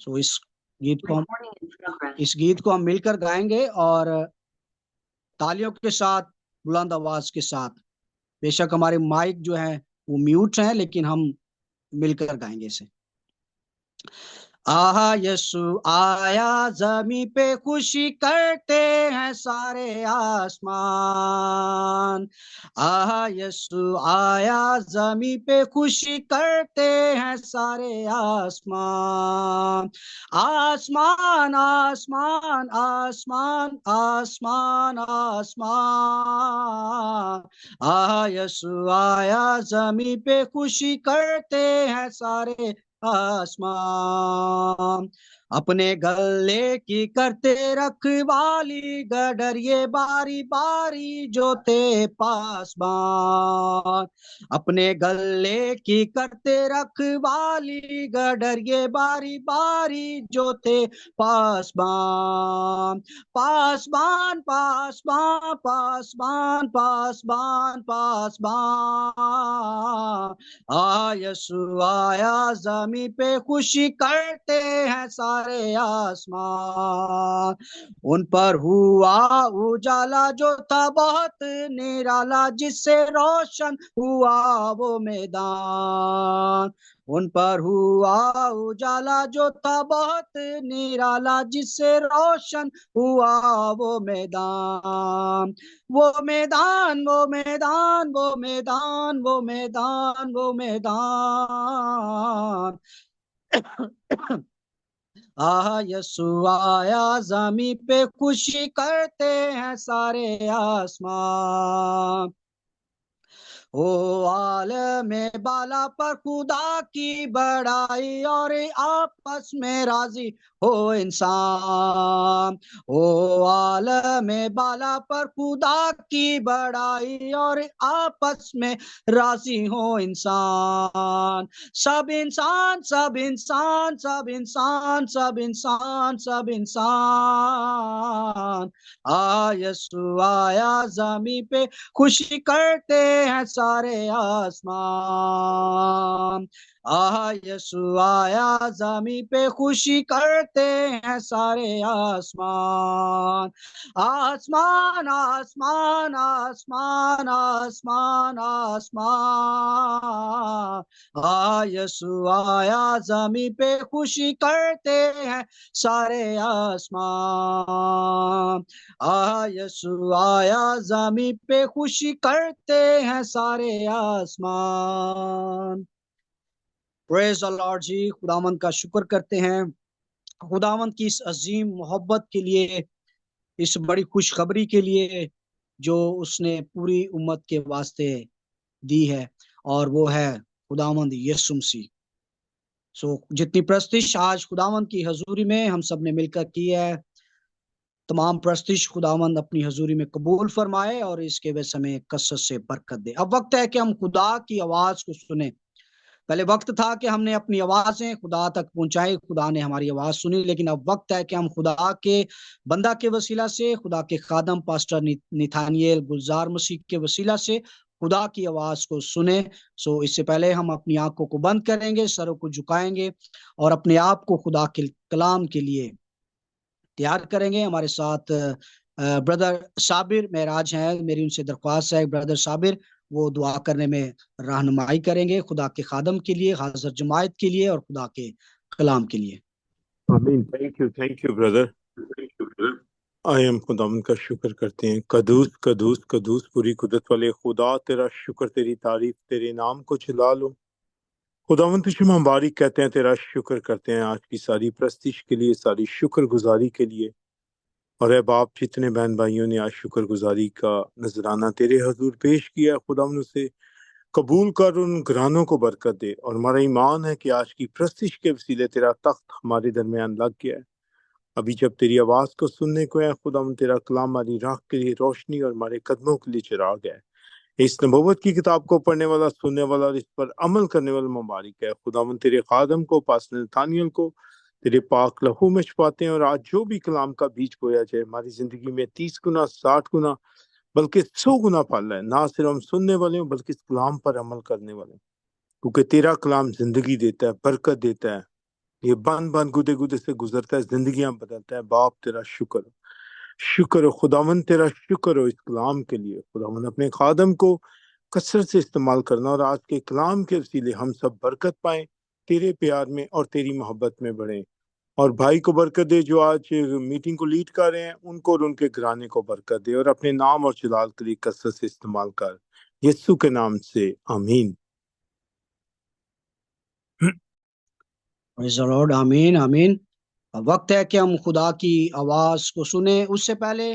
سو اس گیت کو ہم مل کر گائیں گے، اور تالیوں کے ساتھ، بلند آواز کے ساتھ. بے شک ہمارے مائک جو ہیں وہ میوٹ ہیں، لیکن ہم مل کر گائیں گے اسے. آہا یسو آیا زمین پہ، خوشی کرتے ہیں سارے آسمان. آہا یسو آیا زمین پہ، خوشی کرتے ہیں سارے آسمان. آسمان آسمان آسمان آسمان آسمان. آہا یسو آیا زمین پہ، خوشی کرتے ہیں سارے آسمان. اپنے گلے کی کرتے رکھوالی، گڈر یہ باری باری جو تھے پاسبان. اپنے گلے کی کرتے رکھوالی، گڈر یہ باری باری جو تھے پاسبان. پاسبان پاسبان پاسبان پاسبان پاسبان. یسو آیا زمین پہ، خوشی کرتے ہیں سارے آسمان. ان پر ہوا اجالا جو تھا بہت نرالا، جس سے روشن ہوا وہ میدان. ان پر ہوا اجالا جو تھا بہت نرالا، جس سے روشن ہوا وہ میدان. وہ میدان وہ میدان وہ میدان وہ میدان وہ میدان. یسو آیا زمین پہ، خوشی کرتے ہیں سارے آسمان. عالم بالا پر خدا کی بڑائی، اور آپس میں راضی ہو انسان. عالم بالا پر خدا کی بڑائی، اور آپس میں راضی ہو انسان. سب انسان سب انسان سب انسان سب انسان سب انسان. یسو آیا زمین پہ، خوشی کرتے ہیں سارے آسمان. یسو آیا زمین پہ، خوشی کرتے ہیں سارے آسمان. آسمان آسمان آسمان آسمان آسمان. یسو آیا زمین پہ، خوشی کرتے ہیں سارے آسمان. یسو آیا زمین پہ، خوشی کرتے ہیں سارے آسمان. پریز دی لارڈ جی. خداوند کا شکر کرتے ہیں، خداوند کی اس عظیم محبت کے لیے، اس بڑی خوشخبری کے لیے جو اس نے پوری امت کے واسطے دی ہے، اور وہ ہے خداوند یسوع مسیح. جتنی پرستش آج خداوند کی حضوری میں ہم سب نے مل کر کی ہے، تمام پرستش خداوند اپنی حضوری میں قبول فرمائے، اور اس کے وجہ ہمیں کثرت سے برکت دے. اب وقت ہے کہ ہم خدا کی آواز کو سنیں. پہلے وقت تھا کہ ہم نے اپنی آوازیں خدا تک پہنچائی، خدا نے ہماری آواز سنی، لیکن اب وقت ہے کہ ہم خدا کے بندہ کے وسیلہ سے، خدا کے خادم پاسٹر نتھانیل گلزار مسیح کے وسیلہ سے خدا کی آواز کو سنیں. اس سے پہلے ہم اپنی آنکھوں کو بند کریں گے، سروں کو جھکائیں گے، اور اپنے آپ کو خدا کے کلام کے لیے تیار کریں گے. ہمارے ساتھ بردر صابر معراج ہیں. میری ان سے درخواست ہے، بردر صابر وہ دعا کرنے میں رہنمائی کریں گے، خدا کے خادم کے لیے، حاضر جماعت کے لیے، اور خدا کے کلام کے لیے. آمین. Thank you brother. آئے ہم خداوند کا شکر کرتے ہیں. قدوس قدوس قدوس پوری قدرت والے خدا، تیرا شکر، تیری تعریف، تیرے نام کو جلا لو. خداوند تجھے مبارک کہتے ہیں، تیرا شکر کرتے ہیں آج کی ساری پرستش کے لیے، ساری شکر گزاری کے لیے. اور اے باپ، جتنے بہن بھائیوں نے آج شکر گزاری کا نذرانہ تیرے حضور پیش کیا، خداوند اسے قبول کر، ان گھرانوں کو برکت دے. اور ہمارا ایمان ہے کہ آج کی پرستش کے وسیلے تیرا تخت ہمارے درمیان لگ گیا ہے. ابھی جب تیری آواز کو سننے کو ہے خداوند، تیرا کلام ہماری راہ کے لیے روشنی اور ہمارے قدموں کے لیے چراغ ہے. اس نبوت کی کتاب کو پڑھنے والا، سننے والا اور اس پر عمل کرنے والا مبارک ہے. خداوند تیرے خادم کو، پاسٹر نتھانیل کو تیرے پاک لہو میں چھپاتے ہیں، اور آج جو بھی کلام کا بیج بویا جائے ہماری زندگی میں 30 گنا، 60 گنا، بلکہ 100 گنا پھل ہے. نہ صرف ہم سننے والے ہوں بلکہ اس کلام پر عمل کرنے والے ہیں، کیونکہ تیرا کلام زندگی دیتا ہے، برکت دیتا ہے. یہ بند بند گودے گودے سے گزرتا ہے، زندگیاں بدلتا ہے۔ باپ تیرا شکر ہو، شکر ہو خداوند، تیرا شکر ہو اس کلام کے لیے۔ خداوند اپنے خادم کو کثرت سے استعمال کرنا، اور آج کے کلام کے وسیلے ہم سب برکت پائیں، تیرے پیار میں اور تیری محبت میں بڑھیں۔ اور بھائی کو برکت دے جو آج میٹنگ کو لیڈ کر رہے ہیں، ان کو اور ان کے گھرانے کو برکت دے، اور اپنے نام اور جلال کے لیے کثرت سے استعمال کر، یسوع کے نام سے آمین۔ Praise the Lord. آمین آمین۔ وقت ہے کہ ہم خدا کی آواز کو سنیں۔ اس سے پہلے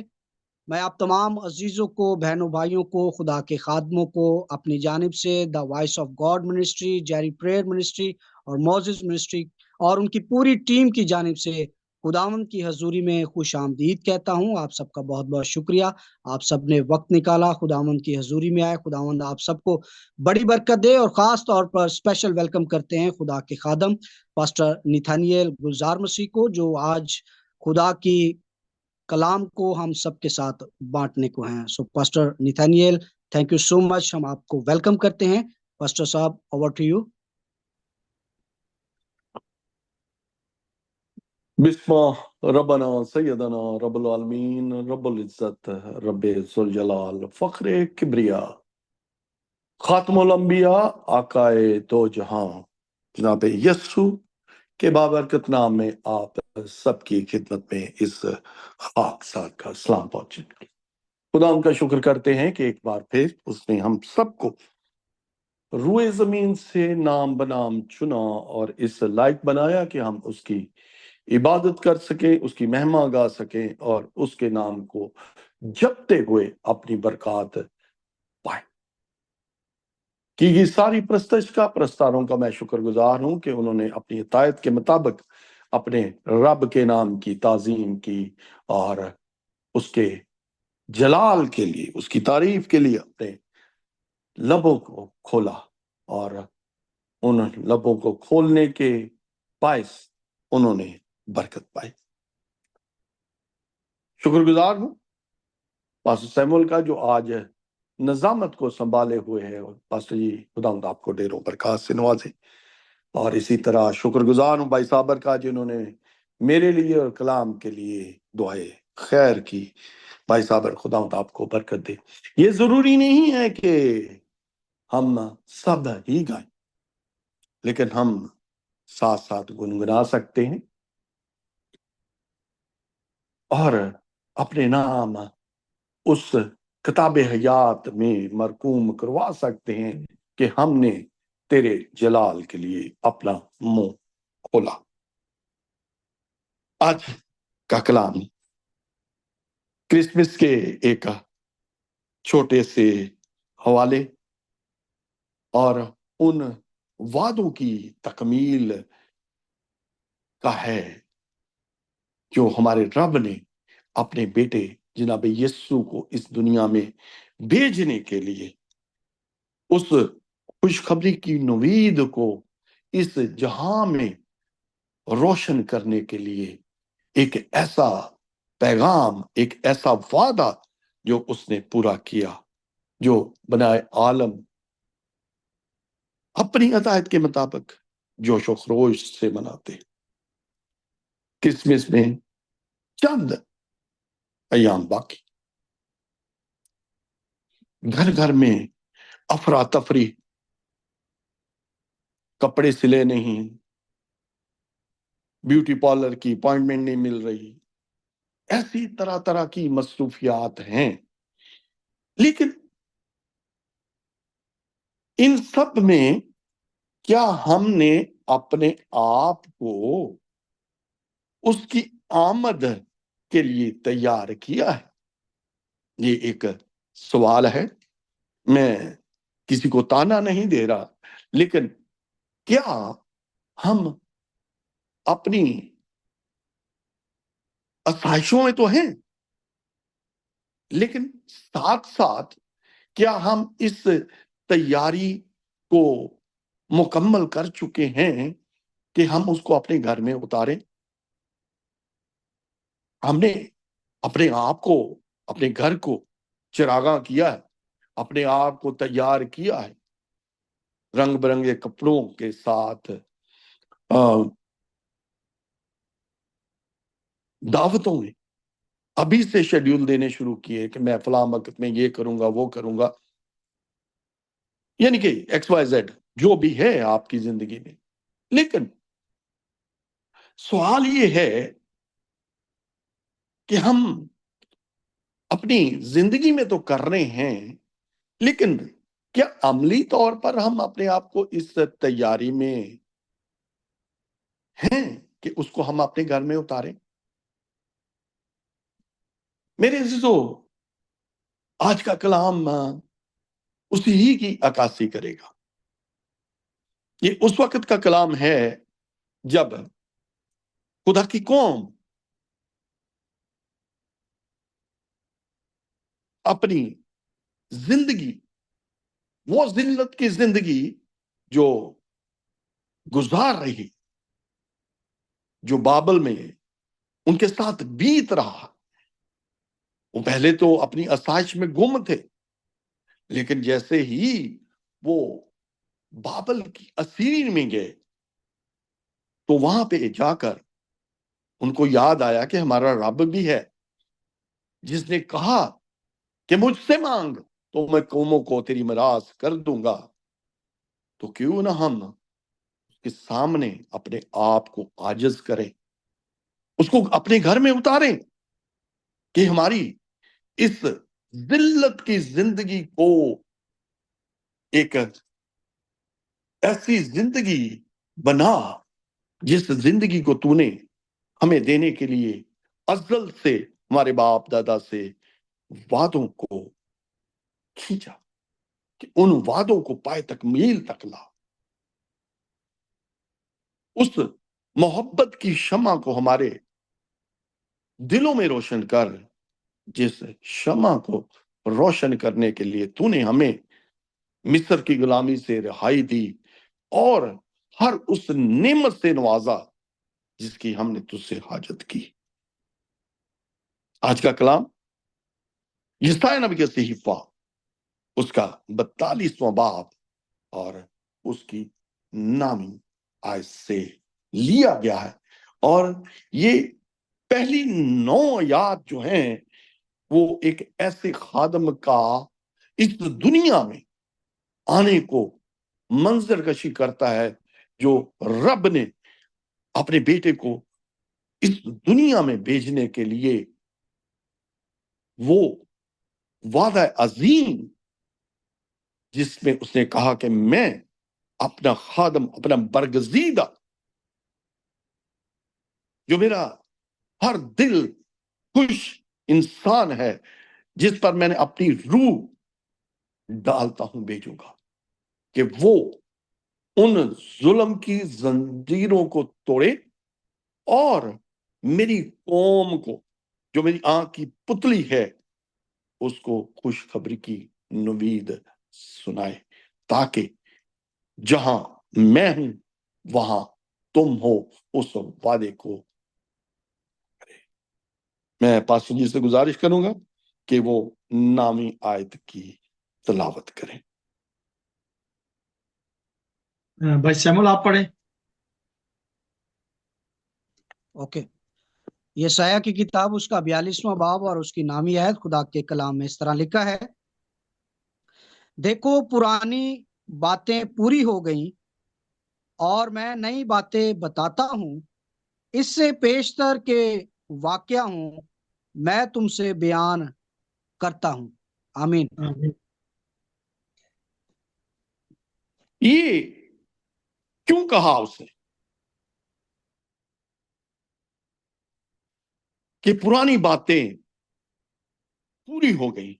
میں آپ تمام عزیزوں کو، بہنوں بھائیوں کو، خدا کے خادموں کو اپنی جانب سے the voice of God ministry, Jerry prayer ministry اور موزز منسٹری اور ان کی پوری ٹیم کی جانب سے خداوند کی حضوری میں خوش آمدید کہتا ہوں۔ آپ سب کا بہت بہت شکریہ، آپ سب نے وقت نکالا، خداوند کی حضوری میں آئے۔ خداوند آپ سب کو بڑی برکت دے، اور خاص طور پر اسپیشل ویلکم کرتے ہیں خدا کے خادم پاسٹر نیتھانیل گلزار مسیح کو، جو آج خدا کی کلام کو ہم سب کے ساتھ بانٹنے کو ہیں۔ سو پاسٹر نیتھانیل، تھینک یو سو مچ، ہم آپ کو ویلکم کرتے ہیں۔ پاسٹر صاحب، اوور ٹو یو۔ بسم ربنا سیدنا رب العالمین رب العزت رب ذوالجلال فخر کبریا خاتم الانبیاء آقائے دو جہاں جناب یسوع کے بابرکت نام میں آپ سب کی خدمت میں اس خاک سار کا سلام پہنچے۔ خدا ان کا شکر کرتے ہیں کہ ایک بار پھر اس نے ہم سب کو روئے زمین سے نام بنام چنا اور اس لائق بنایا کہ ہم اس کی عبادت کر سکیں، اس کی مہما گا سکیں اور اس کے نام کو جپتے ہوئے اپنی برکات پائیں۔ کی گئی ساری پرستش کا، پرستاروں کا میں شکر گزار ہوں کہ انہوں نے اپنی عطایت کے مطابق اپنے رب کے نام کی تعظیم کی اور اس کے جلال کے لیے، اس کی تعریف کے لیے اپنے لبوں کو کھولا، اور ان لبوں کو کھولنے کے باعث انہوں نے برکت پائی۔ شکر گزار ہوں پاسٹر سیمول کا جو آج نظامت کو سنبھالے ہوئے ہے، اور پاسٹر جی خداوند آپ کو ڈھیروں برکات سے نوازے۔ اور اسی طرح شکر گزار ہوں بھائی صابر کا، جنہوں نے میرے لیے اور کلام کے لیے دعائیں خیر کی۔ بھائی صابر، خداوند آپ کو برکت دے۔ یہ ضروری نہیں ہے کہ ہم سب ہی گائیں، لیکن ہم ساتھ ساتھ گنگنا سکتے ہیں اور اپنے نام اس کتاب حیات میں مرقوم کروا سکتے ہیں کہ ہم نے تیرے جلال کے لیے اپنا منہ کھولا۔ آج کا کلام کرسمس کے ایک چھوٹے سے حوالے اور ان وعدوں کی تکمیل کا ہے جو ہمارے رب نے اپنے بیٹے جناب یسوع کو اس دنیا میں بھیجنے کے لیے، اس خوشخبری کی نوید کو اس جہاں میں روشن کرنے کے لیے، ایک ایسا پیغام، ایک ایسا وعدہ جو اس نے پورا کیا، جو بنائے عالم اپنی عطایت کے مطابق جوش و خروش سے مناتے۔ کرسمس میں چند ایام باقی، گھر گھر میں افراتفری، کپڑے سلے نہیں، بیوٹی پارلر کی اپوائنٹمنٹ نہیں مل رہی، ایسی طرح طرح کی مصروفیات ہیں۔ لیکن ان سب میں کیا ہم نے اپنے آپ کو اس کی آمد کے لیے تیار کیا ہے؟ یہ ایک سوال ہے۔ میں کسی کو تانا نہیں دے رہا، لیکن کیا ہم اپنی آسائشوں میں تو ہیں، لیکن ساتھ ساتھ کیا ہم اس تیاری کو مکمل کر چکے ہیں کہ ہم اس کو اپنے گھر میں اتاریں؟ ہم نے اپنے آپ کو، اپنے گھر کو چراغاں کیا ہے، اپنے آپ کو تیار کیا ہے رنگ برنگے کپڑوں کے ساتھ، دعوتوں میں ابھی سے شیڈیول دینے شروع کیے کہ میں فلاں وقت میں یہ کروں گا وہ کروں گا، یعنی کہ ایکس وائی زیڈ جو بھی ہے آپ کی زندگی میں. لیکن سوال یہ ہے کہ ہم اپنی زندگی میں تو کر رہے ہیں، لیکن کیا عملی طور پر ہم اپنے آپ کو اس تیاری میں ہیں کہ اس کو ہم اپنے گھر میں اتاریں؟ میرے عزیزو، آج کا کلام اسی ہی کی عکاسی کرے گا. یہ اس وقت کا کلام ہے جب خدا کی قوم اپنی زندگی، وہ ذلت کی زندگی جو گزار رہی، جو بابل میں ان کے ساتھ بیت رہا. وہ پہلے تو اپنی آسائش میں گم تھے، لیکن جیسے ہی وہ بابل کی اسیری میں گئے تو وہاں پہ جا کر ان کو یاد آیا کہ ہمارا رب بھی ہے جس نے کہا کہ مجھ سے مانگ تو میں قوموں کو تیری میراث کر دوں گا. تو کیوں نہ ہم اس کے سامنے اپنے آپ کو عاجز کریں، اس کو اپنے گھر میں اتاریں کہ ہماری اس ذلت کی زندگی کو ایک ایسی زندگی بنا جس زندگی کو تو نے ہمیں دینے کے لیے ازل سے ہمارے باپ دادا سے وعدوں کو کھینچا، کہ ان وعدوں کو پائے تکمیل تک لا. اس محبت کی شمع کو ہمارے دلوں میں روشن کر، جس شمع کو روشن کرنے کے لیے تو نے ہمیں مصر کی غلامی سے رہائی دی اور ہر اس نعمت سے نوازا جس کی ہم نے تجھ سے حاجت کی. آج کا کلام یسایا نبی کے صحیفہ اس کا 42واں باب اور اس کی نامی آیت سے لیا گیا ہے. اور یہ پہلی 9 آیات جو ہیں وہ ایک ایسے خادم کا اس دنیا میں آنے کو منظر کشی کرتا ہے جو رب نے اپنے بیٹے کو اس دنیا میں بھیجنے کے لیے وہ وعدہ عظیم جس میں اس نے کہا کہ میں اپنا خادم، اپنا برگزیدہ، جو میرا ہر دل خوش انسان ہے، جس پر میں نے اپنی روح ڈالتا ہوں، بھیجوں گا کہ وہ ان ظلم کی زنجیروں کو توڑے اور میری قوم کو جو میری آنکھ کی پتلی ہے اس کو خوشخبری کی نوید سنائے، تاکہ جہاں میں ہوں وہاں تم ہو. اس وعدے کو میں پاسٹر جی سے گزارش کروں گا کہ وہ نامی آیت کی تلاوت کریں. بھائی سیمول آپ پڑھیں. اوکے. یسایہ کی کتاب اس کا 42واں باب اور اس کی نامی آیت خدا کے کلام میں اس طرح لکھا ہے: دیکھو پرانی باتیں پوری ہو گئیں اور میں نئی باتیں بتاتا ہوں، اس سے پیشتر کے واقعہ ہوں میں تم سے بیان کرتا ہوں. آمین. یہ کیوں کہا اس نے کہ پرانی باتیں پوری ہو گئی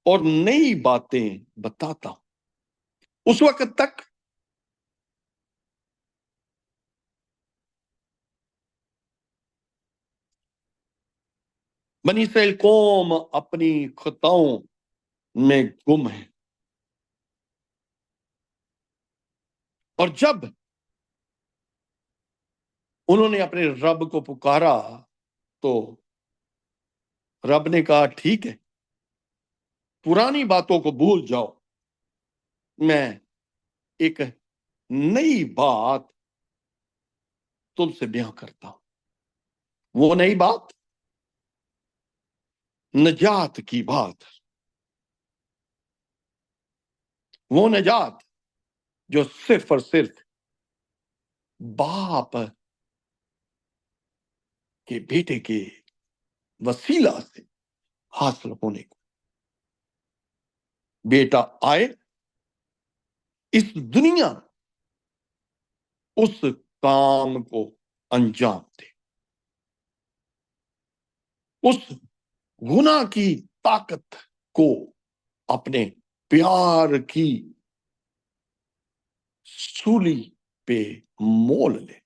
اور نئی باتیں بتاتا ہوں؟ اس وقت تک بنی اسرائیل قوم اپنی خطاؤں میں گم ہے، اور جب انہوں نے اپنے رب کو پکارا تو رب نے کہا ٹھیک ہے، پرانی باتوں کو بھول جاؤ، میں ایک نئی بات تم سے بیان کرتا ہوں. وہ نئی بات، نجات کی بات، وہ نجات جو صرف اور صرف باپ کے بیٹے کے وسیلہ سے حاصل ہونے کو۔ بیٹا آئے اس دنیا اس کام کو انجام دے، اس گناہ کی طاقت کو اپنے پیار کی سولی پہ مول لے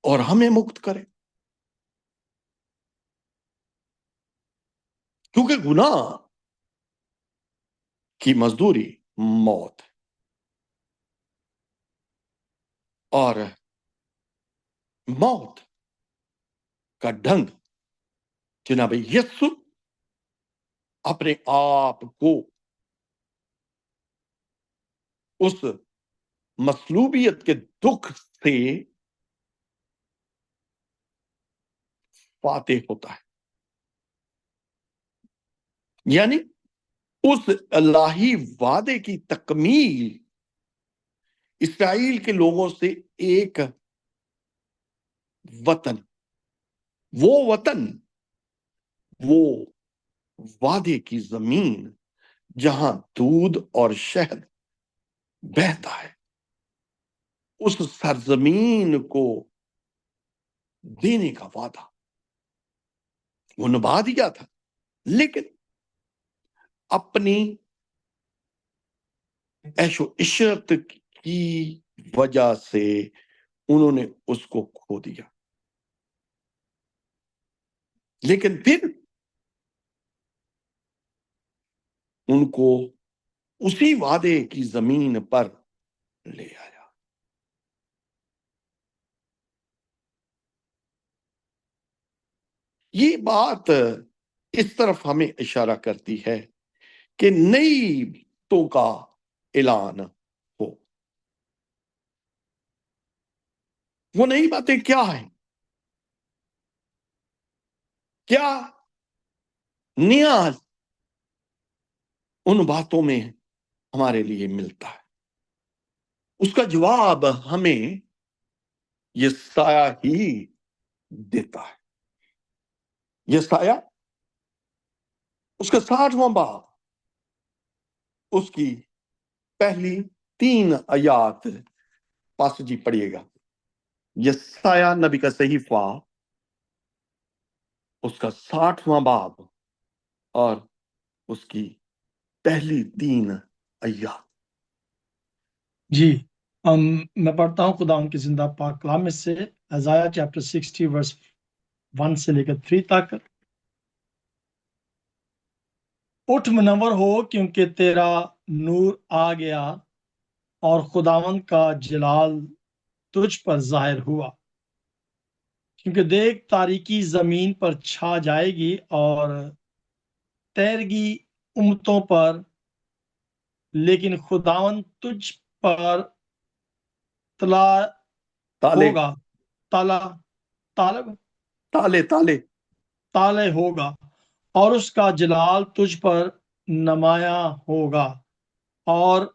اور ہمیں مکت کرے، کیونکہ گناہ کی مزدوری موت ہے، اور موت کا ڈنگ جناب یسوع اپنے آپ کو اس مصلوبیت کے دکھ سے فاتح ہوتا ہے، یعنی اس الہی وعدے کی تکمیل اسرائیل کے لوگوں سے ایک وطن، وہ وعدے کی زمین جہاں دودھ اور شہد بہتا ہے، اس سرزمین کو دینے کا وعدہ وہ نبھا دیا تھا، لیکن اپنی عیش و عشرت کی وجہ سے انہوں نے اس کو کھو دیا۔ لیکن پھر ان کو اسی وعدے کی زمین پر لے آیا۔ یہ بات اس طرف ہمیں اشارہ کرتی ہے کہ نئی باتوں کا اعلان ہو۔ وہ نئی باتیں کیا ہیں؟ کیا نیا ان باتوں میں ہمارے لیے ملتا ہے؟ اس کا جواب ہمیں یسایہ ہی دیتا ہے۔ یسایہ اس کا 60واں باب، اس کی پہلی 3 آیات پاس جی پڑھیے گا۔ یسایہ نبی کا صحیفہ، اس کا 60واں باب اور اس کی پہلی 3 آیات۔ جی میں پڑھتا ہوں خدا ان کی زندہ پاک کلام میں سے ازایہ چیپٹر 60 ورس 1 سے لے کر 3 تک۔ اٹھ منور ہو کیونکہ تیرا نور آ گیا اور خداوند کا جلال تجھ پر ظاہر ہوا، کیونکہ دیکھ تاریکی زمین پر چھا جائے گی اور تیرگی امتوں پر، لیکن خداوند تجھ پر طلا تالے ہوگا، طالب تالے ہوگا، اور اس کا جلال تجھ پر نمایاں ہوگا، اور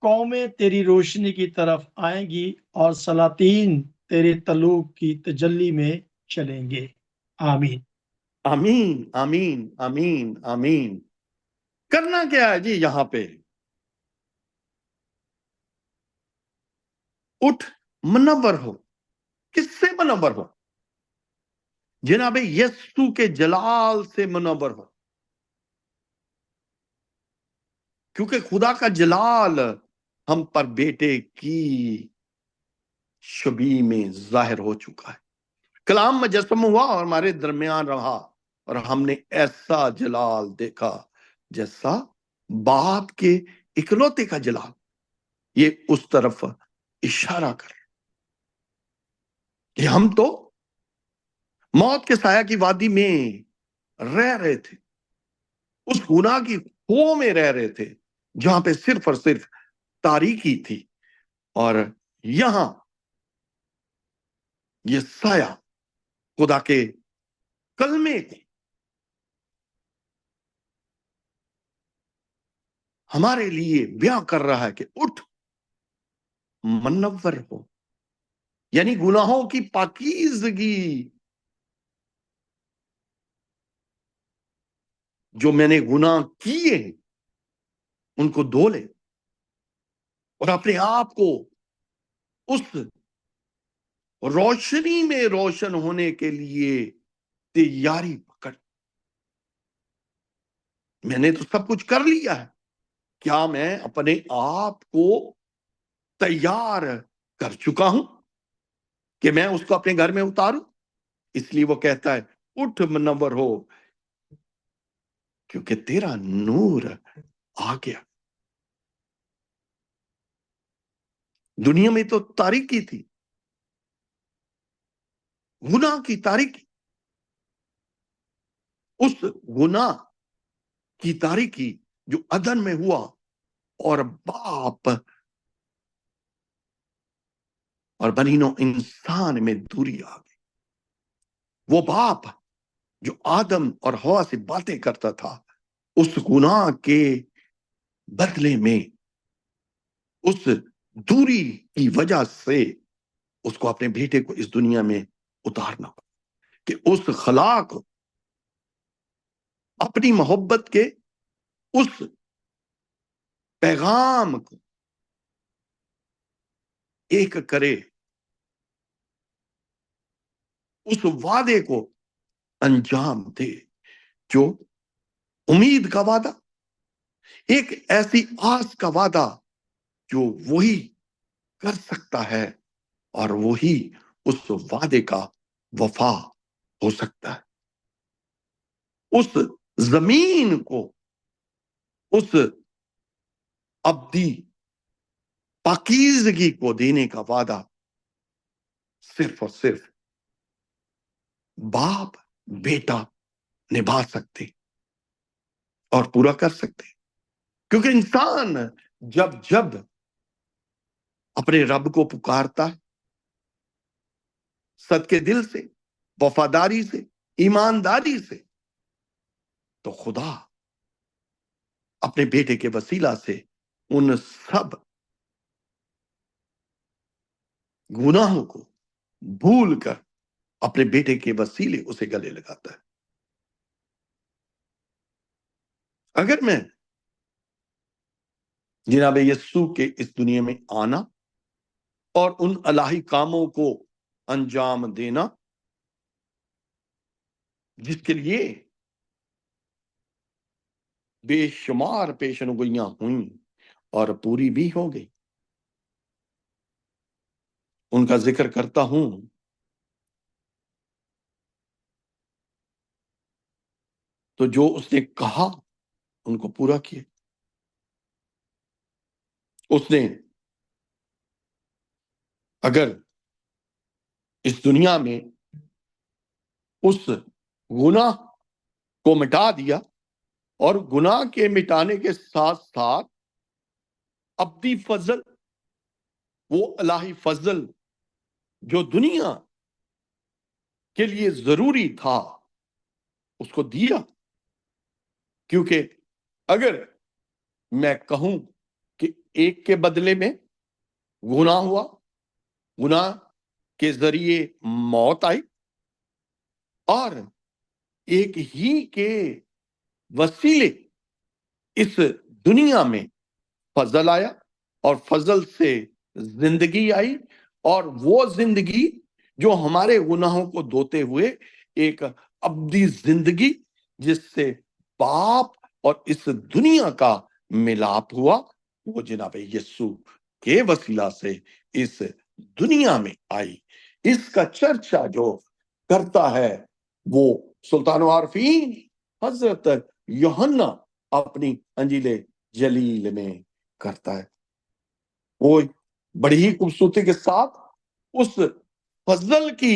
قومیں تیری روشنی کی طرف آئیں گی اور سلاطین تیرے طلوع کی تجلی میں چلیں گے۔ آمین۔ آمین آمین آمین آمین۔ کرنا کیا ہے جی یہاں پہ؟ اٹھ منور ہو۔ کس سے منور ہو؟ جناب یسوع کے جلال سے منور ہو، کیونکہ خدا کا جلال ہم پر بیٹے کی شبیہ میں ظاہر ہو چکا ہے۔ کلام مجسم ہوا اور ہمارے درمیان رہا، اور ہم نے ایسا جلال دیکھا جیسا باپ کے اکلوتے کا جلال۔ یہ اس طرف اشارہ کر کہ ہم تو موت کے سایہ کی وادی میں رہ رہے تھے، اس گناہ کی خو میں رہ رہے تھے جہاں پہ صرف اور صرف تاریکی تھی، اور یہاں یہ سایہ خدا کے کلمے کو ہمارے لیے بیان کر رہا ہے کہ اٹھ منور ہو، یعنی گناہوں کی پاکیزگی، جو میں نے گناہ کیے ہیں ان کو دھو لے اور اپنے آپ کو اس روشنی میں روشن ہونے کے لیے تیاری پکڑ۔ میں نے تو سب کچھ کر لیا ہے، کیا میں اپنے آپ کو تیار کر چکا ہوں کہ میں اس کو اپنے گھر میں اتاروں؟ اس لیے وہ کہتا ہے اٹھ منور ہو، کیونکہ تیرا نور آ گیا۔ دنیا میں تو تاریکی تھی، گناہ کی تاریکی، اس گناہ کی تاریکی جو عدن میں ہوا اور باپ اور بنی نوع انسان میں دوری آ گئی۔ وہ باپ جو آدم اور حوا سے باتیں کرتا تھا، اس گناہ کے بدلے میں، اس دوری کی وجہ سے اس کو اپنے بیٹے کو اس دنیا میں اتارنا پڑا کہ اس خلا کو اپنی محبت کے اس پیغام کو ایک کرے، اس وعدے کو انجام دے، جو امید کا وعدہ، ایک ایسی آس کا وعدہ جو وہی کر سکتا ہے اور وہی اس وعدے کا وفا ہو سکتا ہے۔ اس زمین کو اس ابدی پاکیزگی کو دینے کا وعدہ صرف اور صرف باپ بیٹا نبھا سکتے اور پورا کر سکتے، کیونکہ انسان جب اپنے رب کو پکارتا ہے صدقے دل سے، وفاداری سے، ایمانداری سے، تو خدا اپنے بیٹے کے وسیلہ سے ان سب گناہوں کو بھول کر اپنے بیٹے کے وسیلے اسے گلے لگاتا ہے۔ اگر میں جناب یسوع کے اس دنیا میں آنا اور ان الہی کاموں کو انجام دینا جس کے لیے بے شمار پیشن گوئیاں ہوئیں اور پوری بھی ہو گئی، ان کا ذکر کرتا ہوں، تو جو اس نے کہا ان کو پورا کیا۔ اس نے اگر اس دنیا میں اس گناہ کو مٹا دیا اور گناہ کے مٹانے کے ساتھ ساتھ ابدی فضل، وہ الہی فضل جو دنیا کے لیے ضروری تھا، اس کو دیا۔ کیونکہ اگر میں کہوں کہ ایک کے بدلے میں گناہ ہوا، گناہ کے ذریعے موت آئی، اور ایک ہی کے وسیلے اس دنیا میں فضل آیا اور فضل سے زندگی آئی، اور وہ زندگی جو ہمارے گناہوں کو دھوتے ہوئے ایک ابدی زندگی جس سے باپ اور اس دنیا کا ملاپ ہوا، وہ جناب یسوع کے وسیلہ سے اس دنیا میں آئی۔ اس کا چرچا جو کرتا ہے وہ سلطان عارفین حضرت یوحنا اپنی انجیل جلیل میں کرتا ہے۔ وہ بڑی ہی خوبصورتی کے ساتھ اس فضل کی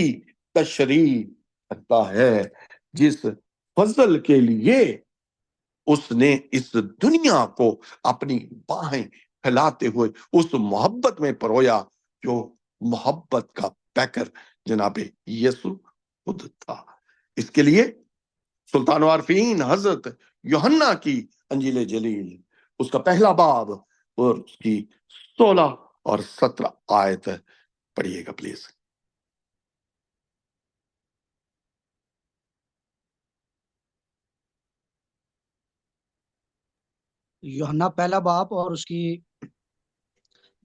تشریح کرتا ہے جس فضل کے لیے اس نے اس دنیا کو اپنی باہیں پھیلاتے ہوئے اس محبت میں پرویا جو محبت کا پیکر جناب یسوع خود تھا۔ اس کے لیے سلطان و عارفین حضرت یوحنا کی انجیل جلیل اس کا پہلا باب اور اس کی 16 اور 17 آیت پڑھیے گا پلیز۔ یوحنا پہلا باب اور اس کی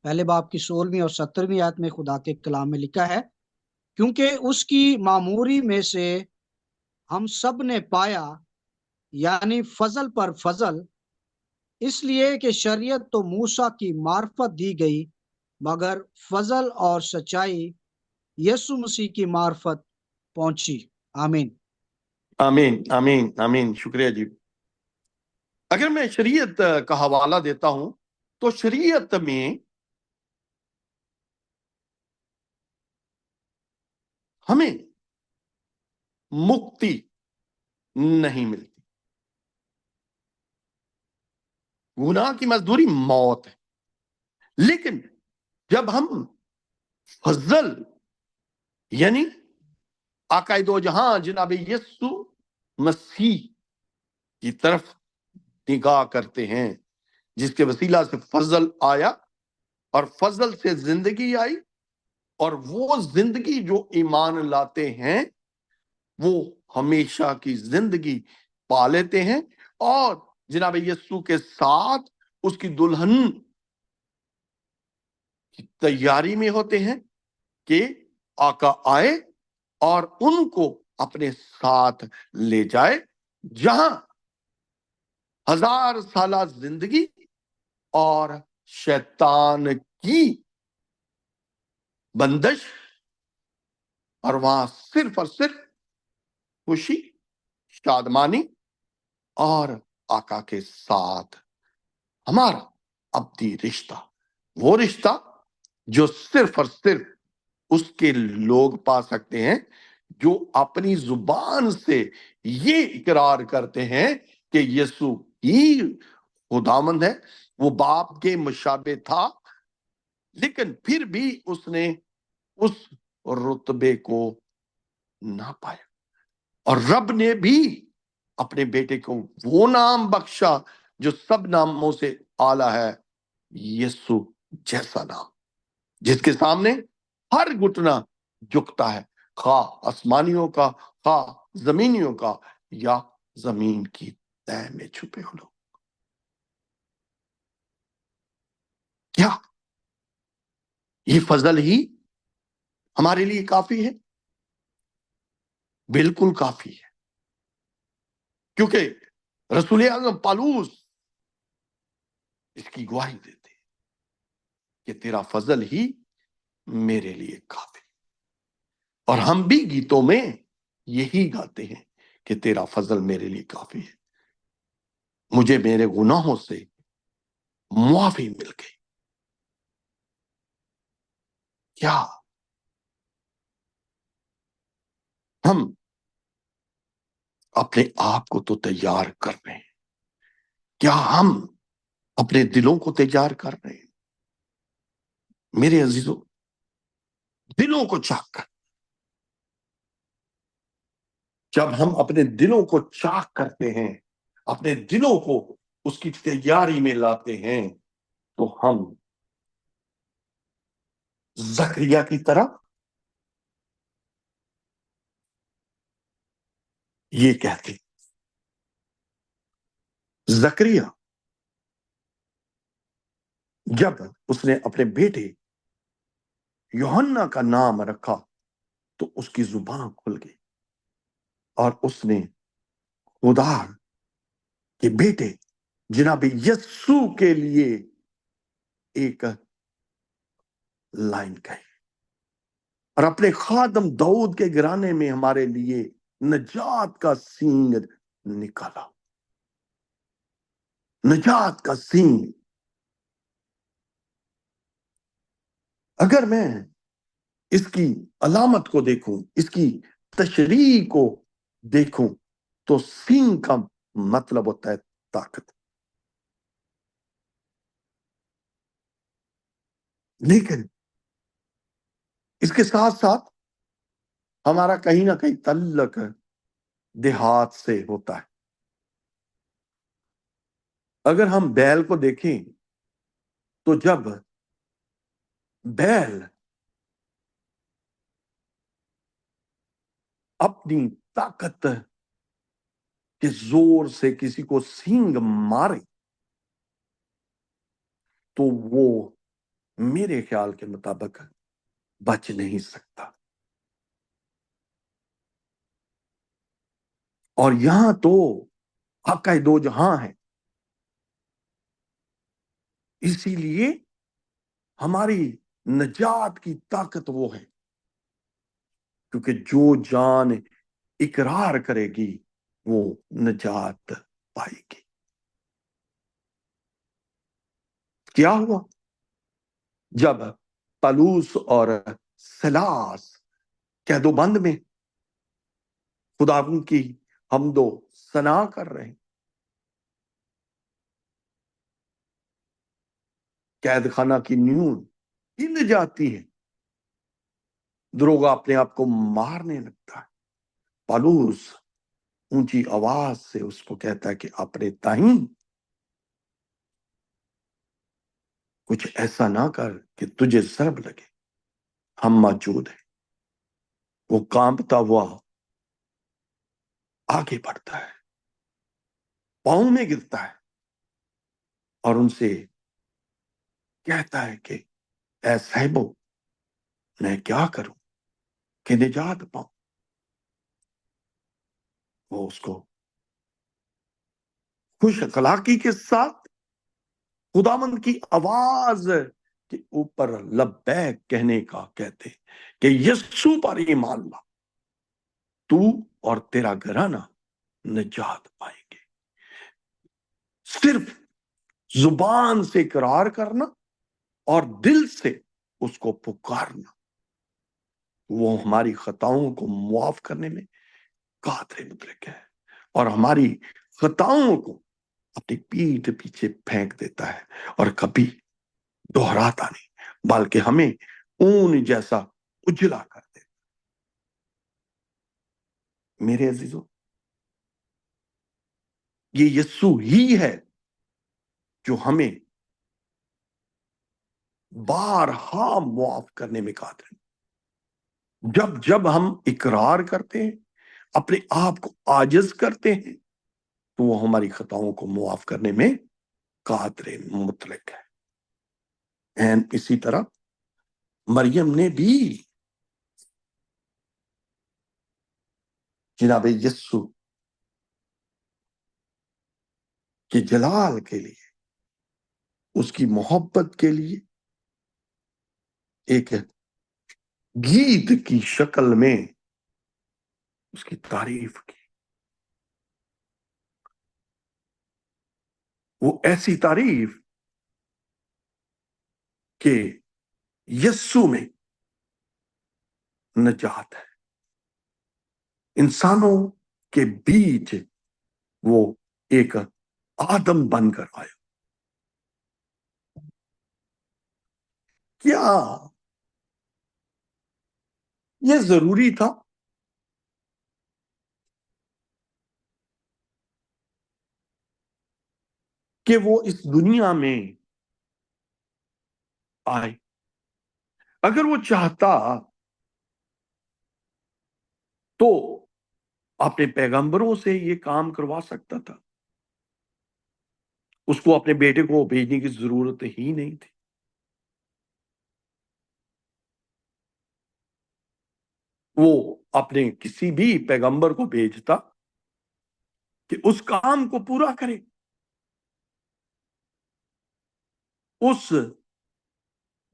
پہلے باب کی 16ویں اور 17ویں آیت میں خدا کے کلام میں لکھا ہے، کیونکہ اس کی معموری میں سے ہم سب نے پایا، یعنی فضل پر فضل، اس لیے کہ شریعت تو موسیٰ کی معرفت دی گئی، مگر فضل اور سچائی یسوع مسیح کی معرفت پہنچی۔ آمین۔ آمین آمین آمین، شکریہ جی۔ اگر میں شریعت کا حوالہ دیتا ہوں تو شریعت میں ہمیں مکتی نہیں ملتی، گناہ کی مزدوری موت ہے، لیکن جب ہم فضل یعنی آقا دو جہاں جناب یسوع مسیح کی طرف نگاہ کرتے ہیں، جس کے وسیلہ سے فضل آیا اور فضل سے زندگی آئی، اور وہ زندگی جو ایمان لاتے ہیں وہ ہمیشہ کی زندگی پا لیتے ہیں، اور جناب یسوع کے ساتھ اس کی دلہن کی تیاری میں ہوتے ہیں کہ آقا آئے اور ان کو اپنے ساتھ لے جائے، جہاں 1000 سالہ زندگی اور شیطان کی بندش، اور وہاں صرف اور صرف خوشی، شادمانی اور آقا کے ساتھ ہمارا ابدی رشتہ، وہ رشتہ جو صرف اور صرف اس کے لوگ پا سکتے ہیں جو اپنی زبان سے یہ اقرار کرتے ہیں کہ یسوع ہی خداوند ہے۔ وہ باپ کے مشابہ تھا، لیکن پھر بھی اس نے اس رتبے کو نہ پایا، اور رب نے بھی اپنے بیٹے کو وہ نام بخشا جو سب ناموں سے اعلیٰ ہے، یسوع جیسا نام، جس کے سامنے ہر گھٹنا جھکتا ہے، خواہ آسمانیوں کا، خواہ زمینیوں کا، یا زمین کی تہہ میں چھپے ہو لوگ۔ کیا یہ فضل ہی ہمارے لیے کافی ہے؟ بالکل کافی ہے، کیونکہ رسول اعظم پالوس اس کی گواہی دیتے ہیں کہ تیرا فضل ہی میرے لیے کافی، اور ہم بھی گیتوں میں یہی گاتے ہیں کہ تیرا فضل میرے لیے کافی ہے، مجھے میرے گناہوں سے معافی مل گئی۔ کیا ہم اپنے آپ کو تو تیار کر رہے ہیں؟ کیا ہم اپنے دلوں کو تیار کر رہے ہیں؟ میرے عزیزوں، دلوں کو چاک کر، جب ہم اپنے دلوں کو چاک کرتے ہیں، اپنے دلوں کو اس کی تیاری میں لاتے ہیں، تو ہم زکریا کی طرح یہ کہتے ہیں۔ زکریا جب اس نے اپنے بیٹے یوحنا کا نام رکھا تو اس کی زبان کھل گئی، اور اس نے خدا کے بیٹے جناب یسوع کے لیے ایک لائن کہی، اور اپنے خادم داؤد کے گھرانے میں ہمارے لیے نجات کا سینگ نکالا، نجات کا سینگ۔ اگر میں اس کی علامت کو دیکھوں، اس کی تشریح کو دیکھوں، تو سینگ کا مطلب ہوتا ہے طاقت، لیکن اس کے ساتھ ساتھ ہمارا کہیں نہ کہیں تعلق دیہات سے ہوتا ہے. اگر ہم بیل کو دیکھیں تو جب بیل اپنی طاقت کے زور سے کسی کو سینگ مارے تو وہ میرے خیال کے مطابق بچ نہیں سکتا. اور یہاں تو آقا دو جہاں ہے، اسی لیے ہماری نجات کی طاقت وہ ہے، کیونکہ جو جان اقرار کرے گی وہ نجات پائے گی. کیا ہوا جب پلوس اور سلاس قید و بند میں خدا کی حمد و ثنا کر رہے ہیں، قید خانہ کی نیون ہل جاتی ہے، دروگا اپنے آپ کو مارنے لگتا ہے، پالوس اونچی آواز سے اس کو کہتا ہے کہ اپنے تائیں کچھ ایسا نہ کر کہ تجھے ضرب لگے، ہم موجود ہیں. وہ کانپتا ہوا آگے بڑھتا ہے، پاؤں میں گرتا ہے اور ان سے کہتا ہے کہ اے صاحبو، میں کیا کروں کہ نجات پاؤں. وہ اس کو خوش اخلاقی کے ساتھ خداوند کی آواز کے اوپر لبیک کہنے کا کہتے کہ یسوع پر ایمان لا، تو اور تیرا گھرانہ نجات پائیں گے. صرف زبان سے اقرار کرنا اور دل سے اس کو پکارنا، وہ ہماری خطاؤں کو معاف کرنے میں قادر مطلق ہے، اور ہماری خطاؤں کو اپنی پیٹھ پیچھے پھینک دیتا ہے اور کبھی دہراتا نہیں، بلکہ ہمیں اون جیسا اجلا کر دیتا. میرے عزیزوں، یہ یسوع ہی ہے جو ہمیں بارہا معاف کرنے میں قادر ہے. جب جب ہم اقرار کرتے ہیں، اپنے آپ کو عاجز کرتے ہیں، تو وہ ہماری خطاؤں کو معاف کرنے میں قادر مطلق ہے. اسی طرح مریم نے بھی جناب یسوع کے جلال کے لیے، اس کی محبت کے لیے ایک گیت کی شکل میں اس کی تعریف کی. وہ ایسی تعریف کہ یسوع میں نجات ہے، انسانوں کے بیچ وہ ایک آدم بن کر آیا. کیا یہ ضروری تھا کہ وہ اس دنیا میں آئے؟ اگر وہ چاہتا تو اپنے پیغمبروں سے یہ کام کروا سکتا تھا، اس کو اپنے بیٹے کو بھیجنے کی ضرورت ہی نہیں تھی. وہ اپنے کسی بھی پیغمبر کو بھیجتا کہ اس کام کو پورا کرے، اس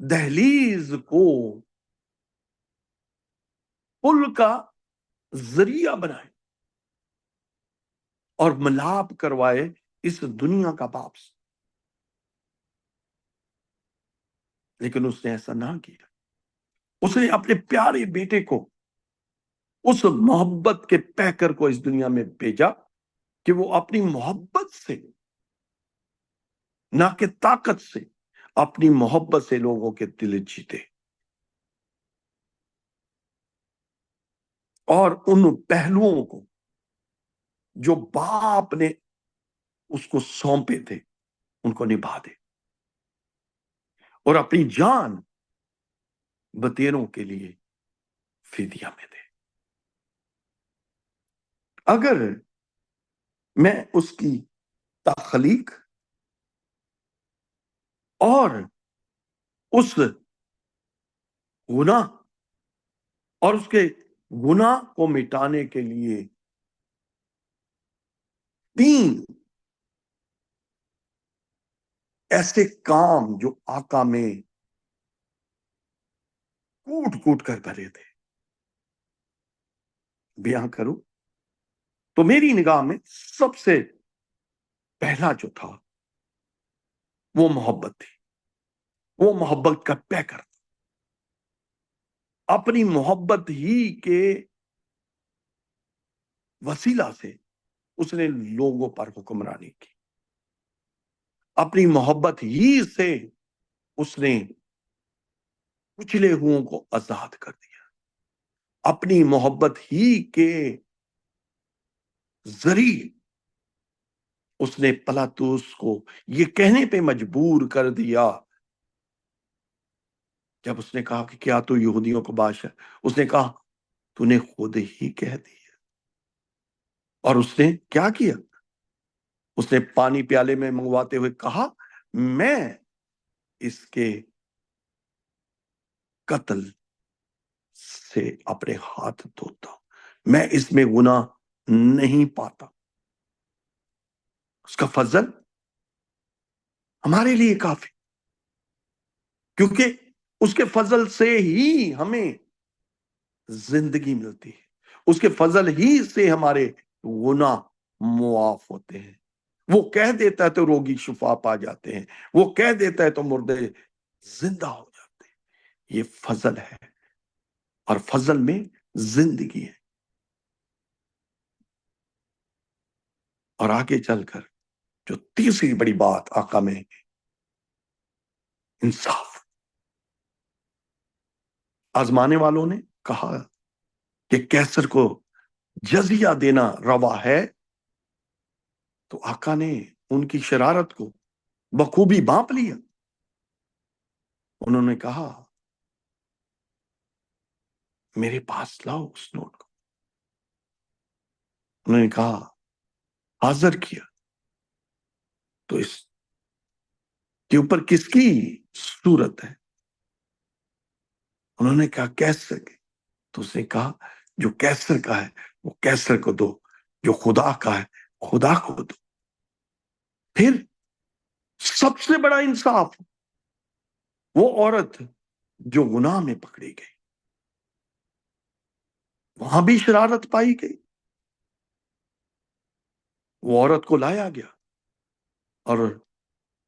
دہلیز کو پل کا ذریعہ بنائے اور ملاپ کروائے اس دنیا کا باپ سے. لیکن اس نے ایسا نہ کیا. اس نے اپنے پیارے بیٹے کو اس محبت کے پیکر کو اس دنیا میں بھیجا کہ وہ اپنی محبت سے، نہ کہ طاقت سے، اپنی محبت سے لوگوں کے دل جیتے. اور ان پہلوؤں کو جو باپ نے اس کو سونپے تھے ان کو نبھا دے، اور اپنی جان بتیروں کے لیے فدیہ میں دے۔ اگر میں اس کی تخلیق اور اس گناہ اور اس کے گناہ کو مٹانے کے لیے 3 ایسے کام جو آقا میں کوٹ کوٹ کر بھرے تھے بیان کروں تو میری نگاہ میں سب سے پہلا جو تھا وہ محبت تھی، وہ محبت کا پیکر تھا۔ اپنی محبت ہی کے وسیلہ سے اس نے لوگوں پر حکمرانی کی، اپنی محبت ہی سے اس نے کچلے ہوئوں کو آزاد کر دیا، اپنی محبت ہی کے ذریعے اس نے پلاطس کو یہ کہنے پہ مجبور کر دیا، جب اس نے کہا کہ کیا تو یہودیوں کو بادشاہ، اس نے کہا تو نے خود ہی کہہ دیا۔ اور اس نے کیا کیا؟ اس نے پانی پیالے میں منگواتے ہوئے کہا میں اس کے قتل سے اپنے ہاتھ دھوتا ہوں، میں اس میں گناہ نہیں پاتا۔ اس کا فضل ہمارے لیے کافی، کیونکہ اس کے فضل سے ہی ہمیں زندگی ملتی ہے، اس کے فضل ہی سے ہمارے گناہ معاف ہوتے ہیں۔ وہ کہہ دیتا ہے تو روگی شفا پا جاتے ہیں، وہ کہہ دیتا ہے تو مردے زندہ ہو جاتے ہیں۔ یہ فضل ہے، اور فضل میں زندگی ہے۔ اور آگے چل کر جو تیسری بڑی بات آقا میں انصاف، آزمانے والوں نے کہا کہ کیسر کو جزیہ دینا روا ہے، تو آقا نے ان کی شرارت کو بخوبی بانپ لیا۔ انہوں نے کہا میرے پاس لاؤ اس نوٹ کو۔ انہوں نے کہا حاضر کیا تو اس کے اوپر کس کی صورت ہے؟ انہوں نے کہا کیسر کی۔ تو اس نے کہا جو کیسر کا ہے وہ کیسر کو دو، جو خدا کا ہے خدا کو دو۔ پھر سب سے بڑا انصاف، وہ عورت جو گناہ میں پکڑی گئی، وہاں بھی شرارت پائی گئی، وہ عورت کو لایا گیا اور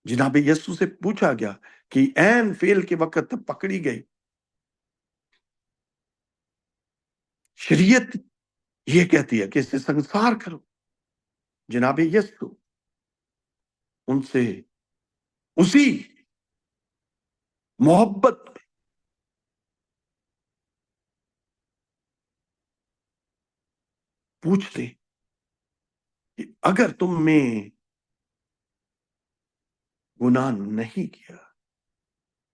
جناب یسوع سے پوچھا گیا کہ عین فعل کے وقت پکڑی گئی۔ شریعت یہ کہتی ہے کہ اسے سنسار کرو۔ جناب یسوع ان سے اسی محبت میں پوچھتے کہ اگر تم میں گناہ نہیں کیا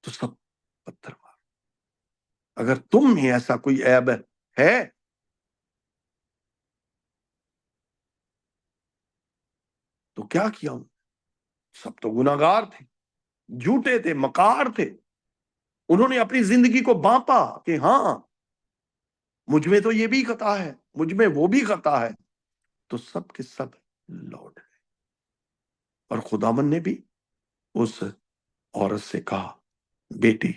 تو سب پتھر مار، اگر تم میں ایسا کوئی عیب ہے تو کیا کیا ہوں؟ سب تو گناہگار تھے، جھوٹے تھے، مکار تھے۔ انہوں نے اپنی زندگی کو بانپا کہ ہاں مجھ میں تو یہ بھی خطا ہے، مجھ میں وہ بھی خطا ہے، تو سب کے سب لوٹ گئے۔ اور خداوند نے بھی اس عورت سے کہا بیٹی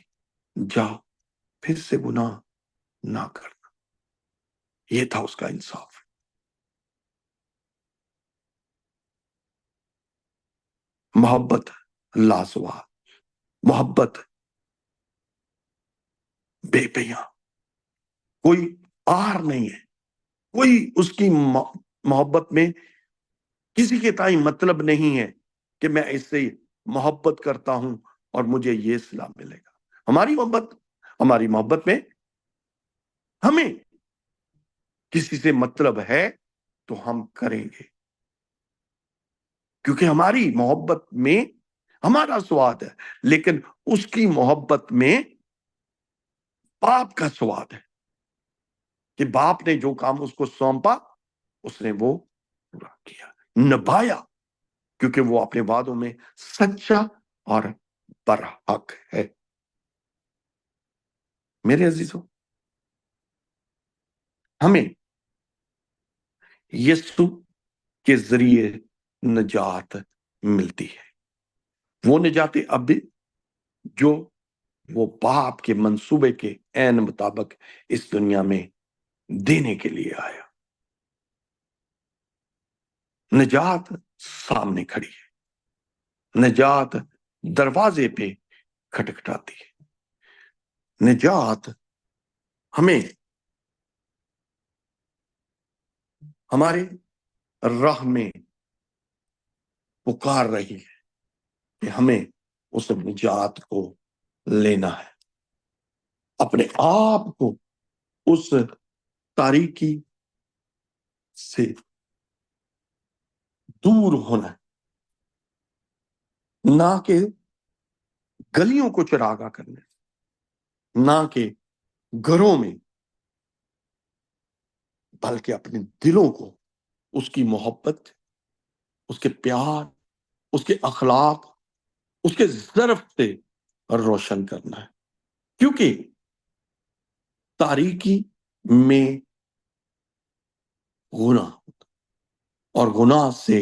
جاؤ، پھر سے گناہ نہ کرنا۔ یہ تھا اس کا انصاف۔ محبت لازوال، محبت بے پیاں، کوئی آر نہیں ہے، کوئی اس کی محبت میں کسی کے تائیں مطلب نہیں ہے کہ میں اس سے محبت کرتا ہوں اور مجھے یہ صلہ ملے گا۔ ہماری محبت میں ہمیں کسی سے مطلب ہے تو ہم کریں گے، کیونکہ ہماری محبت میں ہمارا سواد ہے، لیکن اس کی محبت میں باپ کا سواد ہے کہ باپ نے جو کام اس کو سونپا اس نے وہ پورا کیا، نبھایا، کیونکہ وہ اپنے وعدوں میں سچا اور برحق ہے۔ میرے عزیزوں، ہمیں یسوع کے ذریعے نجات ملتی ہے، وہ نجات اب جو وہ باپ کے منصوبے کے عین مطابق اس دنیا میں دینے کے لیے آیا۔ نجات سامنے کھڑی ہے، نجات دروازے پہ کھٹکھٹاتی ہے، نجات ہمیں ہمارے راہ میں پکار رہی ہے کہ ہمیں اس نجات کو لینا ہے، اپنے آپ کو اس تاریکی سے دور ہونا ہے، نہ کہ گلیوں کو چراغا کرنے، نہ کہ گھروں میں، بلکہ اپنے دلوں کو اس کی محبت، اس کے پیار، اس کے اخلاق، اس کے ظرف سے روشن کرنا ہے، کیونکہ تاریکی میں گناہ اور گناہ سے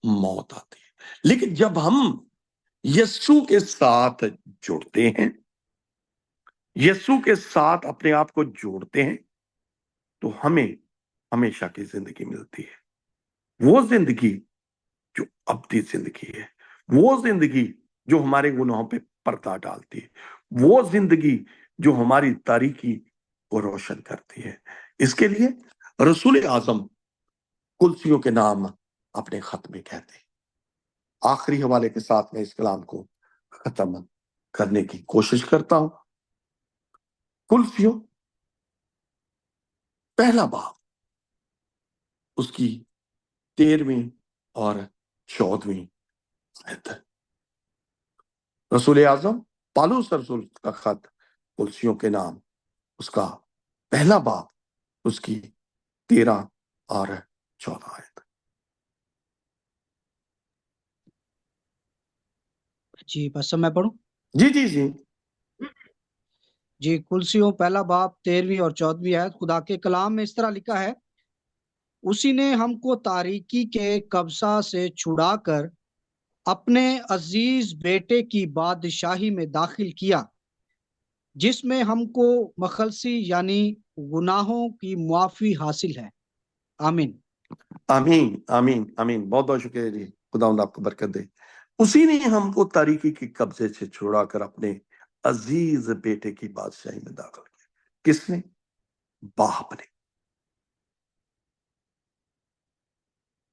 موت آتی ہے، لیکن جب ہم یسوع کے ساتھ جڑتے ہیں، یسوع کے ساتھ اپنے آپ کو جوڑتے ہیں، تو ہمیں ہمیشہ کی زندگی ملتی ہے، وہ زندگی جو ابدی زندگی ہے، وہ زندگی جو ہمارے گناہوں پہ پردہ ڈالتی ہے، وہ زندگی جو ہماری تاریکی کو روشن کرتی ہے۔ اس کے لیے رسول اعظم کلسیوں کے نام اپنے خط میں کہتے ہیں۔ آخری حوالے کے ساتھ میں اس کلام کو ختم کرنے کی کوشش کرتا ہوں۔ کلسیوں پہلا باب، اس کی 13ویں اور 14ویں آیت ہے۔ رسول اعظم پالوس رسول کا خط کلسیوں کے نام، اس کا پہلا باب، اس کی 13 اور 14 آیت۔ جی بس میں پڑھوں؟ جی جی جی جی، کلسیوں پہلا باب 13ویں اور 14ویں آیت، خدا کے کلام میں اس طرح لکھا ہے: اسی نے ہم کو تاریکی کے قبضہ سے چھڑا کر اپنے عزیز بیٹے کی بادشاہی میں داخل کیا، جس میں ہم کو مخلصی یعنی گناہوں کی معافی حاصل ہے۔ آمین۔ آمین آمین آمین، بہت بہت شکریہ جی، خداوند آپ کو برکت دے۔ اسی نے ہم کو تاریکی کے قبضے سے چھڑا کر اپنے عزیز بیٹے کی بادشاہی میں داخل کیا۔ کس نے؟ باپ نے۔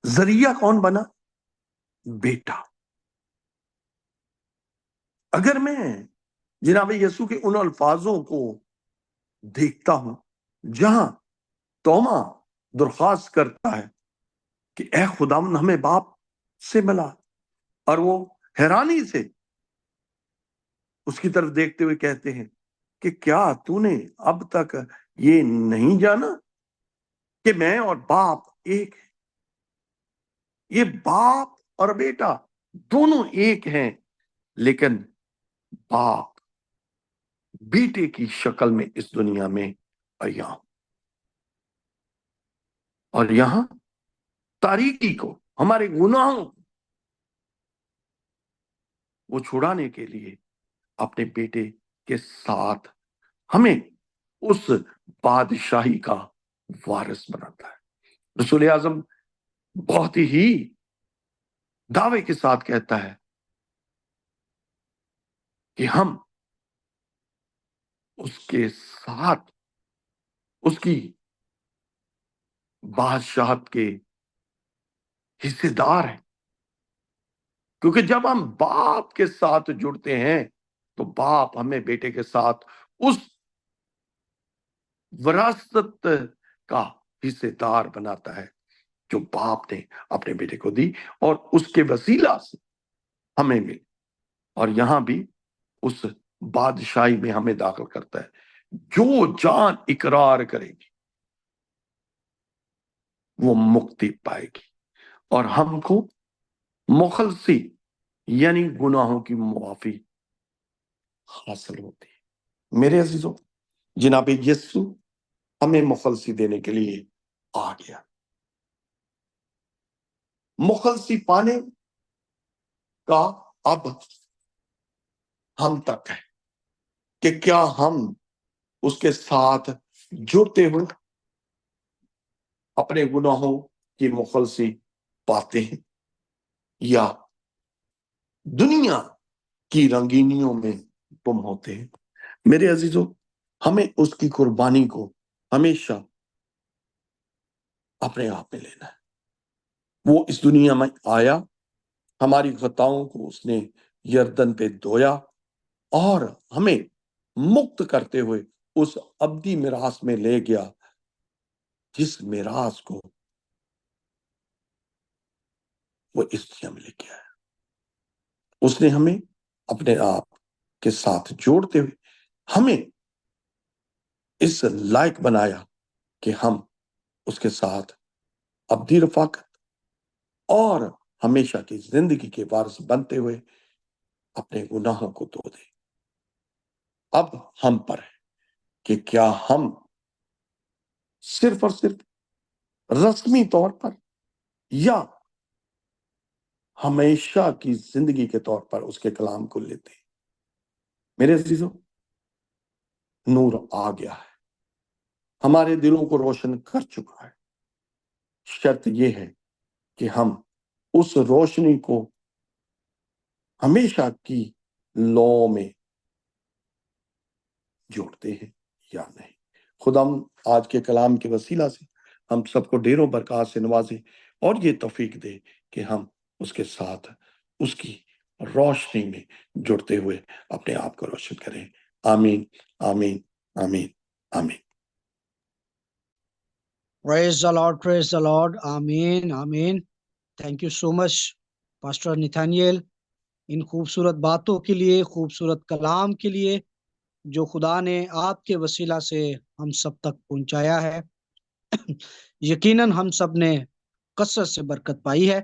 ذریعہ کون بنا؟ بیٹا۔ اگر میں جناب یسوع کے ان الفاظوں کو دیکھتا ہوں جہاں توما درخواست کرتا ہے کہ اے خداوند ہمیں باپ سے ملا، اور وہ حیرانی سے اس کی طرف دیکھتے ہوئے کہتے ہیں کہ کیا تو نے اب تک یہ نہیں جانا کہ میں اور باپ ایک ہیں؟ یہ باپ اور بیٹا دونوں ایک ہیں، لیکن باپ بیٹے کی شکل میں اس دنیا میں آیا، اور یہاں تاریکی کو، ہمارے گناہوں کو وہ چھڑانے کے لیے اپنے بیٹے کے ساتھ ہمیں اس بادشاہی کا وارث بناتا ہے۔ رسول اعظم بہت ہی دعوے کے ساتھ کہتا ہے کہ ہم اس کے ساتھ اس کی بادشاہت کے حصے دار ہیں، کیونکہ جب ہم باپ کے ساتھ جڑتے ہیں تو باپ ہمیں بیٹے کے ساتھ اس وراثت کا حصے دار بناتا ہے جو باپ نے اپنے بیٹے کو دی اور اس کے وسیلہ سے ہمیں ملی، اور یہاں بھی اس بادشاہی میں ہمیں داخل کرتا ہے۔ جو جان اقرار کرے گی وہ مکتی پائے گی، اور ہم کو مخلصی یعنی گناہوں کی معافی حاصل ہوتی ہے۔ میرے عزیزوں، جناب یسوع ہمیں مخلصی دینے کے لیے آ گیا۔ مخلصی پانے کا اب ہم تک ہے کہ کیا ہم اس کے ساتھ جڑتے ہوئے اپنے گناہوں کی مخلصی پاتے ہیں، یا دنیا کی رنگینیوں میں گم ہوتے ہیں۔ میرے عزیزوں، ہمیں اس کی قربانی کو ہمیشہ اپنے آپ میں لینا ہے۔ وہ اس دنیا میں آیا، ہماری خطاؤں کو اس نے یردن پہ دھویا اور ہمیں مکت کرتے ہوئے اس ابدی میراث میں لے گیا، جس میراث کو وہ اس دنیا میں لے کے آیا۔ اس نے ہمیں اپنے آپ کے ساتھ جوڑتے ہوئے ہمیں اس لائق بنایا کہ ہم اس کے ساتھ ابدی رفاقت اور ہمیشہ کی زندگی کے وارث بنتے ہوئے اپنے گناہوں کو دھو دیں۔ اب ہم پر ہے کہ کیا ہم صرف اور صرف رسمی طور پر یا ہمیشہ کی زندگی کے طور پر اس کے کلام کو لیتے ہیں۔ میرے عزیزوں، نور آ گیا ہے، ہمارے دلوں کو روشن کر چکا ہے۔ شرط یہ ہے کہ ہم اس روشنی کو ہمیشہ کی لو میں جوڑتے ہیں یا نہیں۔ خدا آج کے کلام کے وسیلہ سے ہم سب کو ڈھیروں برکات سے نوازے اور یہ توفیق دے کہ ہم اس کے ساتھ اس کی روشنی میں جڑتے ہوئے اپنے آپ کو روشن کریں۔ آمین، آمین، آمین، آمین۔ Praise the Lord, praise the Lord. Amen, amen. Thank you so much, Pastor Nathaniel, ان خوبصورت باتوں کے لیے، خوبصورت کلام کے لیے جو خدا نے آپ کے وسیلہ سے ہم سب تک پہنچایا ہے۔ یقیناً ہم سب نے کثرت سے برکت پائی ہے۔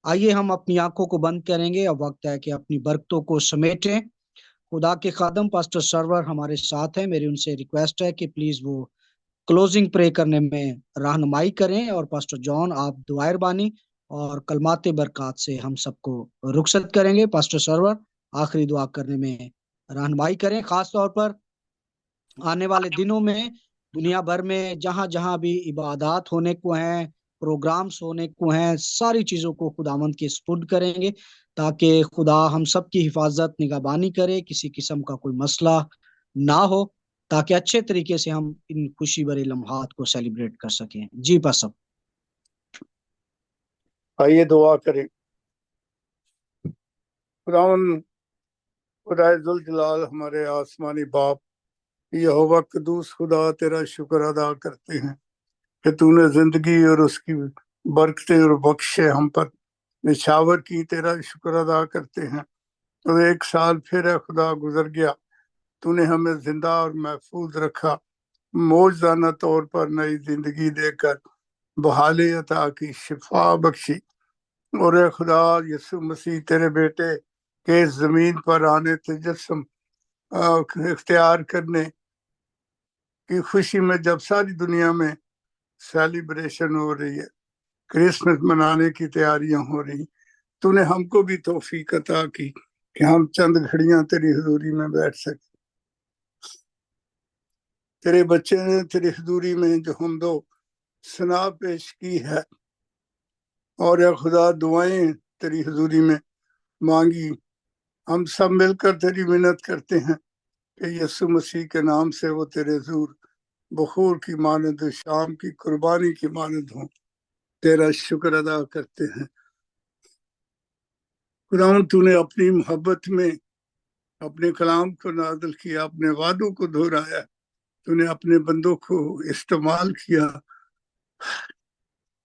آئیے ہم اپنی آنکھوں کو بند کریں گے، اب وقت ہے کہ اپنی برکتوں کو سمیٹیں۔ خدا کے خادم پاسٹر سرور ہمارے ساتھ ہیں، میری ان سے ریکویسٹ ہے کہ پلیز وہ کلوزنگ پرے کرنے میں رہنمائی کریں، اور پاسٹر جان آپ دعائر بانی اور کلمات برکات سے ہم سب کو رخصت کریں گے۔ پاسٹر سرور آخری دعا کرنے میں رہنمائی کریں۔ خاص طور پر آنے والے دنوں میں دنیا بھر میں جہاں جہاں بھی عبادات ہونے کو ہیں، پروگرامز ہونے کو ہیں، ساری چیزوں کو خداوند کے سپرد کریں گے تاکہ خدا ہم سب کی حفاظت نگہبانی کرے، کسی قسم کا کوئی مسئلہ نہ ہو، تاکہ اچھے طریقے سے ہم ان خوشی بھرے لمحات کو سیلیبریٹ کر سکیں۔ جی پاسب آئیے دعا کریں۔ خدا ذوالجلال، ہمارے آسمانی باپ، یہوہ قدوس خدا، تیرا شکر ادا کرتے ہیں کہ تو نے زندگی اور اس کی برکتیں اور بخشے ہم پر نچھاور کی۔ تیرا شکر ادا کرتے ہیں تو ایک سال پھر ہے خدا گزر گیا، تو نے ہمیں زندہ اور محفوظ رکھا، معجزانہ طور پر نئی زندگی دے کر بحالی عطا کی، شفا بخشی۔ اور اے خدا، یسوع مسیح تیرے بیٹے کے زمین پر آنے تجسم اختیار کرنے کی خوشی میں جب ساری دنیا میں سیلیبریشن ہو رہی ہے، کرسمس منانے کی تیاریاں ہو رہی، تو نے ہم کو بھی توفیق عطا کی کہ ہم چند گھڑیاں تیری حضوری میں بیٹھ سکیں۔ تیرے بچے نے تیری حضوری میں جو حمد و ثنا پیش کی ہے، اور اے خدا دعائیں تیری حضوری میں مانگی، ہم سب مل کر تیری منت کرتے ہیں کہ یسوع مسیح کے نام سے وہ تیرے حضور بخور کی مانند، شام کی قربانی کی مانند ہوں۔ تیرا شکر ادا کرتے ہیں خداوند، تو نے اپنی محبت میں اپنے کلام کو نازل کیا، اپنے وعدوں کو دہرایا، تو نے اپنے بندوں کو استعمال کیا